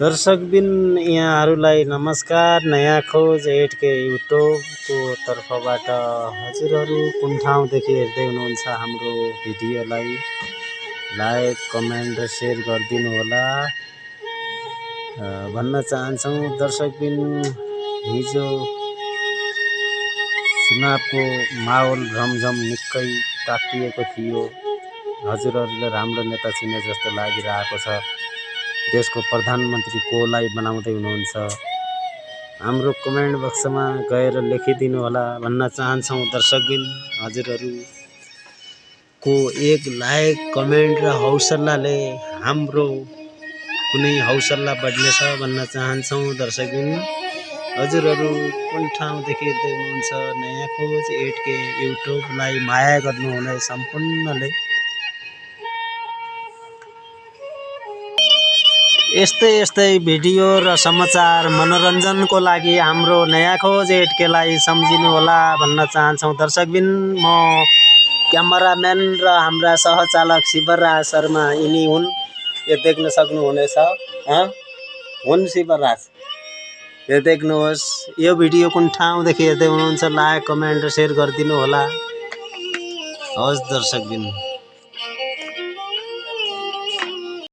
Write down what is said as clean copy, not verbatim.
दर्शकबिन यहाँहरूलाई नमस्कार। नयाँ खोज 8K युट्युबको तर्फबाट हजुरहरू कुन ठाउँदेखि हेर्दै हुनुहुन्छ हाम्रो भिडियोलाई लाइक कमेन्ट र सेयर गरिदिनु होला भन्न चाहन्छौँ। दर्शकबिन हिजो चुनावको माहौल रमझम निकै तातिएको थियो। हजुरहरूले राम्रो नेता चिने जस्तो लागिरहेको छ। देशको प्रधानमन्त्री कोलाई बनाउँदै हुनुहुन्छ? हाम्रो कमेन्ट बक्समा गएर लेखिदिनु होला भन्न चाहन्छौँ। दर्शकबिन हजुरहरूको एक लाइक कमेन्ट र हौसलाले हाम्रो कुनै हौसला बढ्नेछ भन्न चाहन्छौँ। दर्शकबिन हजुरहरू कुन ठाउँदेखि हेर्दै हुनुहुन्छ नयाँ खोज 8K युट्युबलाई माया गर्नुहुने सम्पूर्णले यस्तै भिडियो र समाचार मनोरञ्जनको लागि हाम्रो नयाँ खोज 8Kलाई सम्झिनु होला भन्न चाहन्छौँ। दर्शकबिन म क्यामेराम्यान र हाम्रा सहचालक शिवराज शर्मा यिनी हुन्। यो देख्न सक्नुहुनेछ हुन् शिवराज, यो देख्नुहोस्। यो भिडियो कुन ठाउँदेखि हेर्दै हुनुहुन्छ लाइक कमेन्ट र सेयर गरिदिनु होला। हवस् दर्शकबिन।